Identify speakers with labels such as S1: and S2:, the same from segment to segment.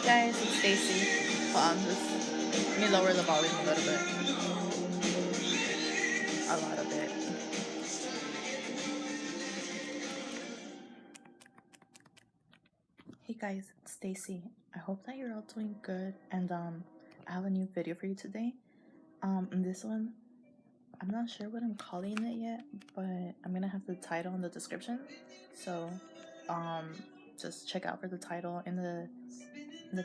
S1: guys, it's Stacy. Hold on, let me lower the volume a little bit. A lot of it. Hey guys, it's Stacy. I hope that you're all doing good, and I have a new video for you today. In this one, I'm not sure what I'm calling it yet, but I'm gonna have the title in the description. So, just check out for the title in the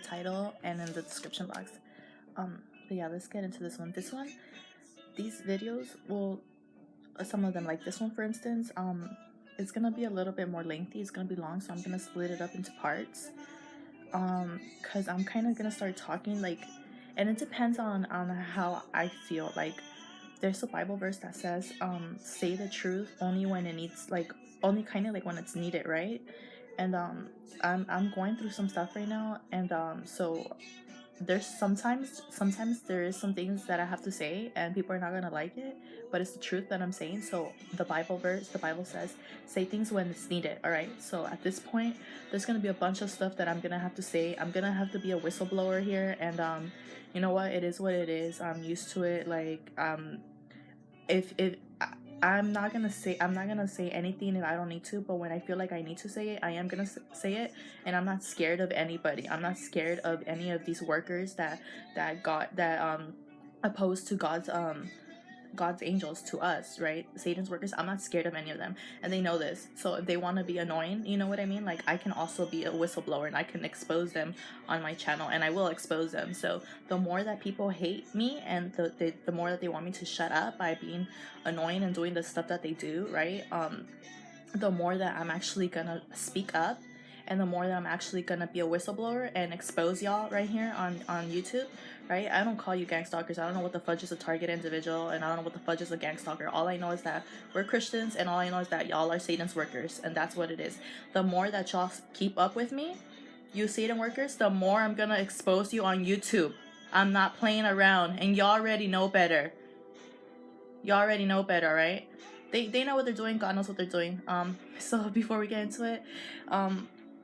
S1: title and in the description box. But yeah, let's get into this one. These videos will, some of them, like this one for instance, it's gonna be a little bit more lengthy. It's gonna be long, so I'm gonna split it up into parts. Because I'm kind of gonna start talking like, and it depends on how I feel. Like, there's a Bible verse that says, say the truth only when it needs, like, only kind of like when it's needed, right? And I'm going through some stuff right now, and so there's sometimes there is some things that I have to say and people are not gonna like it, but it's the truth that I'm saying. So the Bible says, say things when it's needed. All right, so at this point there's gonna be a bunch of stuff that I'm gonna have to say. I'm gonna have to be a whistleblower here, and you know what, it is what it is. I'm used to it. Like, if I'm not gonna say anything if I don't need to, but when I feel like I need to say it, I am gonna say it. And I'm not scared of anybody. I'm not scared of any of these workers that opposed to God's angels to us, right? Satan's workers. I'm not scared of any of them, and they know this. So if they want to be annoying, you know what I mean? Like, I can also be a whistleblower and I can expose them on my channel, and I will expose them. So the more that people hate me, and the more that they want me to shut up by being annoying and doing the stuff that they do, right? The more that I'm actually gonna speak up, and the more that I'm actually gonna be a whistleblower and expose y'all right here on YouTube, right? I don't call you gang stalkers. I don't know what the fudge is a target individual, and I don't know what the fudge is a gang stalker. All I know is that we're Christians, and all I know is that y'all are Satan's workers, and that's what it is. The more that y'all keep up with me, you Satan workers, the more I'm gonna expose you on YouTube. I'm not playing around, and y'all already know better. Y'all already know better, right? They know what they're doing. God knows what they're doing. So before we get into it,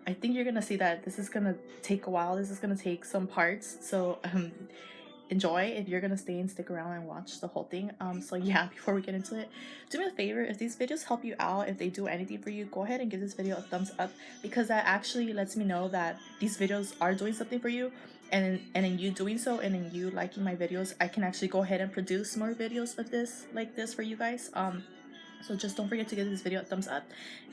S1: I think you're gonna see that this is gonna take a while. This is gonna take some parts. So enjoy if you're gonna stay and stick around and watch the whole thing. So yeah, before we get into it, do me a favor. If these videos help you out, if they do anything for you, go ahead and give this video a thumbs up, because that actually lets me know that these videos are doing something for you. And in you doing so, and in you liking my videos, I can actually go ahead and produce more videos of this, like this, for you guys. So just don't forget to give this video a thumbs up.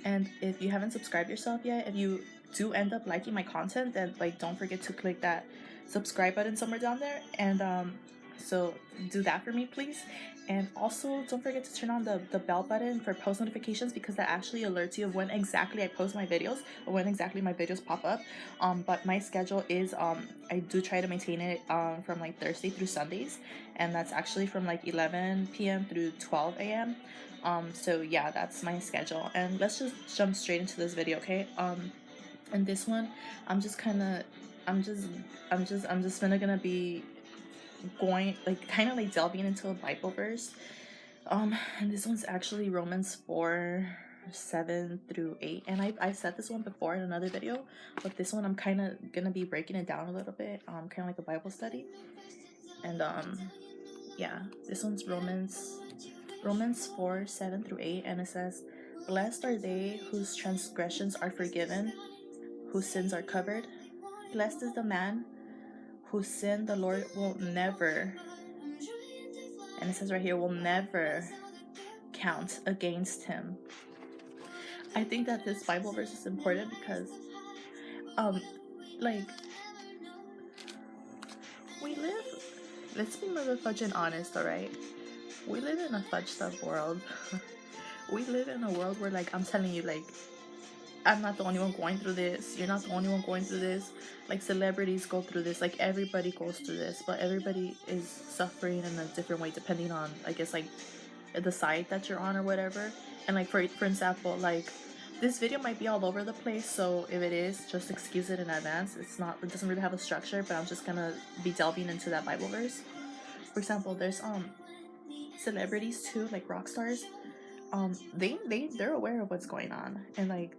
S1: And if you haven't subscribed yourself yet, if you do end up liking my content, then like, don't forget to click that subscribe button somewhere down there. And so do that for me, please. And also don't forget to turn on the bell button for post notifications, because that actually alerts you of when exactly I post my videos, or when exactly my videos pop up. But my schedule is, I do try to maintain it from like Thursday through Sundays, and that's actually from like 11 p.m. through 12 a.m. So yeah, that's my schedule, and let's just jump straight into this video, okay? And this one, I'm just gonna be going, like, kind of like delving into a Bible verse. And this one's actually Romans 4:7-8, and I've said this one before in another video, but this one I'm kind of gonna be breaking it down a little bit, kind of like a Bible study. And yeah, this one's Romans 4:7-8, and it says, "Blessed are they whose transgressions are forgiven, whose sins are covered. Blessed is the man whose sin the Lord will never," and it says right here, "will never count against him." I think that this Bible verse is important because, like, we live, let's be motherfucking honest, alright? We live in a fudged up world. We live in a world where, like, I'm telling you, like, I'm not the only one going through this. You're not the only one going through this. Like, celebrities go through this. Like, everybody goes through this. But everybody is suffering in a different way, depending on, I guess, like, the side that you're on or whatever. And, like, for example, like, this video might be all over the place. So if it is, just excuse it in advance. It doesn't really have a structure, but I'm just gonna be delving into that Bible verse. For example, there's celebrities too, like rock stars. They're aware of what's going on, and like,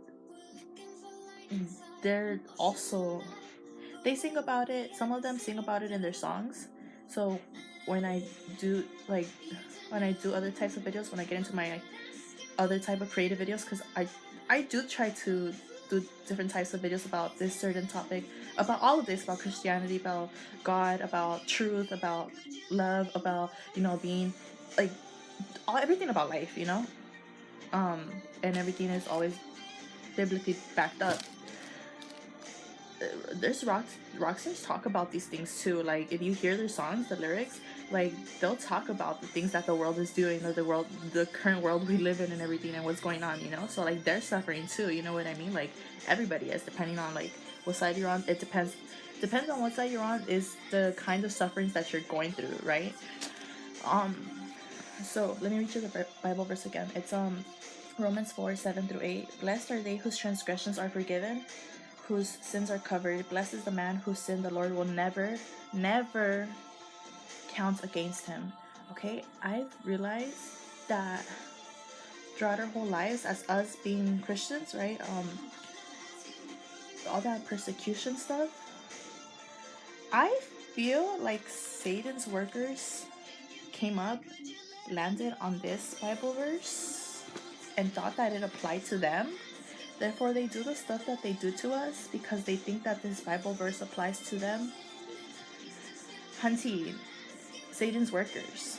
S1: they're also they sing about it. Some of them sing about it in their songs. So when I do like when I do other types of videos, when I get into my other type of creative videos, because I do try to do different types of videos about this certain topic, about all of this, about Christianity, about God, about truth, about love, about being like everything about life, and everything is always biblically backed up. There's rock stars talk about these things too. Like if you hear their songs, the lyrics, like they'll talk about the things that the world is doing, or the current world we live in, and everything, and what's going on. So like they're suffering too. You know what I mean? Like everybody is, depending on like what side you're on. It depends on what side you're on, is the kind of sufferings that you're going through, right? So let me read you the Bible verse again. It's Romans 4:7-8. Blessed are they whose transgressions are forgiven, whose sins are covered. Blessed is the man whose sin the Lord will never, never count against him. Okay, I've realized that throughout our whole lives, as us being Christians, right? All that persecution stuff, I feel like Satan's workers came up, landed on this Bible verse, and thought that it applied to them. Therefore, they do the stuff that they do to us because they think that this Bible verse applies to them. Hunty, Satan's workers.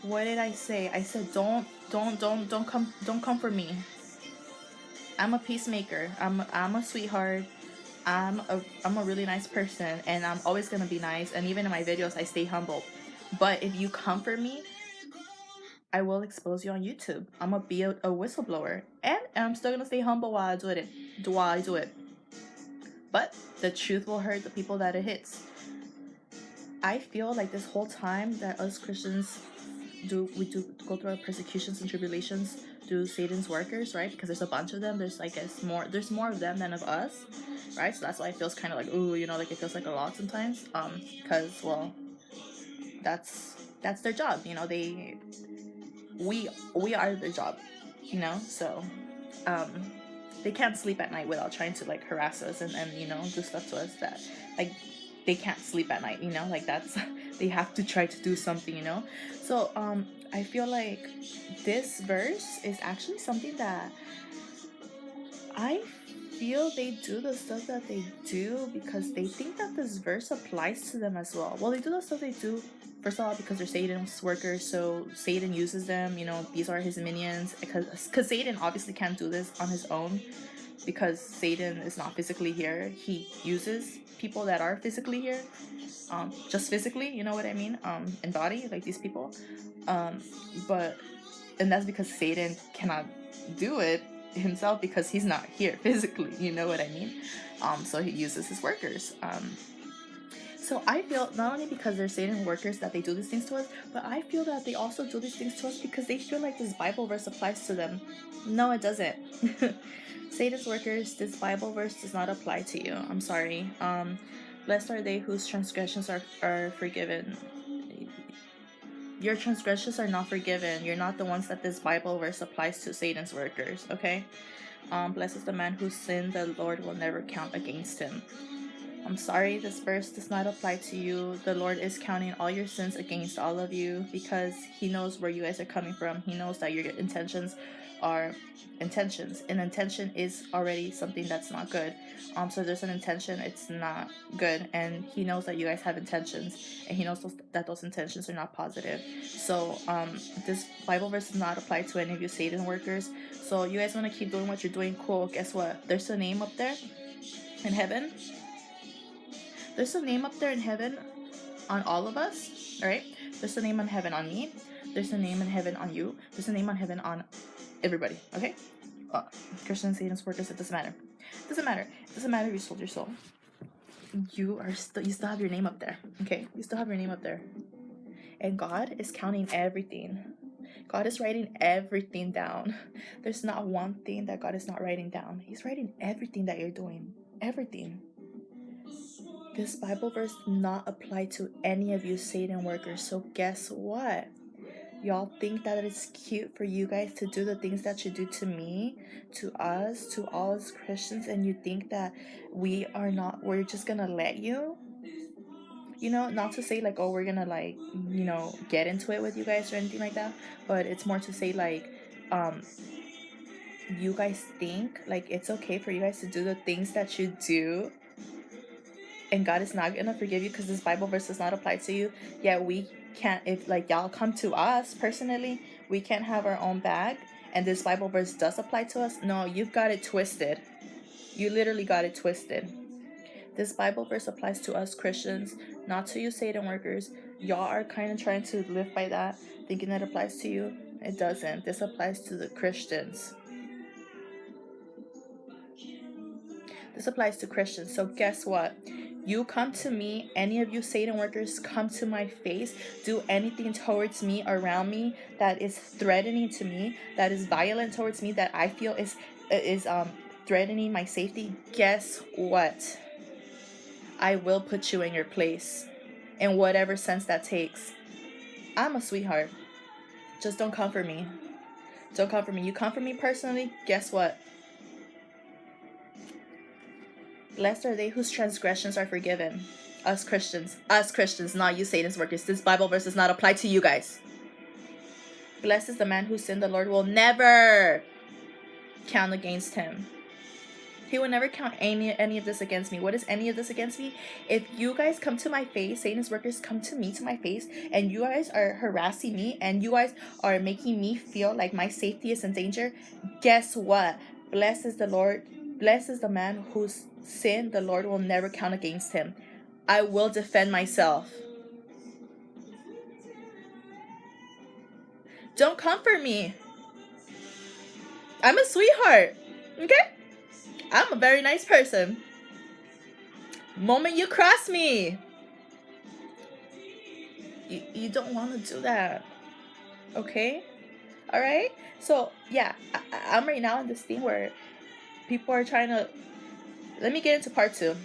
S1: What did I say? I said don't come for me. I'm a peacemaker. I'm a sweetheart. I'm a really nice person, and I'm always gonna be nice. And even in my videos, I stay humble. But if you come for me, I will expose you on YouTube. I'm gonna be a whistleblower, and I'm still gonna stay humble while I do it. But the truth will hurt the people that it hits. I feel like this whole time that us Christians do go through our persecutions and tribulations through Satan's workers, right? Because there's a bunch of them. There's there's more of them than of us, right? So that's why it feels kind of like, ooh, like it feels like a lot sometimes. Because well, that's their job. We are their job, so they can't sleep at night without trying to like harass us and do stuff to us that like they can't sleep at night, like that's they have to try to do something. So I feel like this verse is actually something that I feel they do the stuff that they do because they think that this verse applies to them as well. Well, they do the stuff they do, first of all, because they're Satan's workers, so Satan uses them. These are his minions, because Satan obviously can't do this on his own, because Satan is not physically here. He uses people that are physically here, just physically, you know what I mean, in body, like these people, and that's because Satan cannot do it himself because he's not here physically, you know what I mean. So he uses his workers. So I feel not only because they're Satan workers that they do these things to us, but I feel that they also do these things to us because they feel like this Bible verse applies to them. No, it doesn't. Satan's workers, this Bible verse does not apply to you. I'm sorry. Blessed are they whose transgressions are forgiven. Your transgressions are not forgiven. You're not the ones that this Bible verse applies to, Satan's workers, okay? Blessed is the man whose sin the Lord will never count against him. I'm sorry, this verse does not apply to you. The Lord is counting all your sins against all of you because he knows where you guys are coming from. He knows that your intentions are intentions. An intention is already something that's not good. So there's an intention, it's not good. And he knows that you guys have intentions, and he knows that those intentions are not positive. So this Bible verse does not apply to any of you Satan workers. So you guys want to keep doing what you're doing, cool. Guess what? There's a name up there in heaven. There's a name up there in heaven on all of us, alright? There's a name in heaven on me. There's a name in heaven on you. There's a name on heaven on everybody, okay? Christian, Satan's workers, it doesn't matter. It doesn't matter. It doesn't matter if you sold your soul. You still have your name up there, okay? You still have your name up there. And God is counting everything. God is writing everything down. There's not one thing that God is not writing down. He's writing everything that you're doing. Everything. This Bible verse does not apply to any of you Satan workers. So guess what? Y'all think that it's cute for you guys to do the things that you do to me, to us, to all us Christians, and you think that we're just gonna let you? Not to say like, oh, we're gonna like, get into it with you guys or anything like that, but it's more to say like, you guys think like it's okay for you guys to do the things that you do, and God is not gonna forgive you because this Bible verse does not apply to you. Yet we can't, if like y'all come to us personally, we can't have our own bag, and this Bible verse does apply to us. No, you've got it twisted. You literally got it twisted. This Bible verse applies to us Christians, not to you Satan workers. Y'all are kind of trying to live by that, thinking that applies to you. It doesn't. This applies to the Christians. This applies to Christians. So guess what? You come to me, any of you Satan workers come to my face, do anything towards me, around me, that is threatening to me, that is violent towards me, that I feel is threatening my safety. Guess what? I will put you in your place, in whatever sense that takes. I'm a sweetheart. Just don't come for me. Don't come for me. You come for me personally, guess what? Blessed are they whose transgressions are forgiven. Us Christians, not you Satan's workers. This Bible verse does not apply to you guys. Blessed is the man whose sin the Lord will never count against him. He will never count any of this against me. What is any of this against me? If you guys come to my face, Satan's workers come to me, to my face, and you guys are harassing me, and you guys are making me feel like my safety is in danger, guess what? Blessed is the Lord. Blessed is the man whose sin the Lord will never count against him. I will defend myself. Don't comfort me. I'm a sweetheart. Okay? I'm a very nice person. Moment you cross me, you don't want to do that. Okay? Alright? So, yeah, I'm right now in this thing where people are trying to... Let me get into part 2.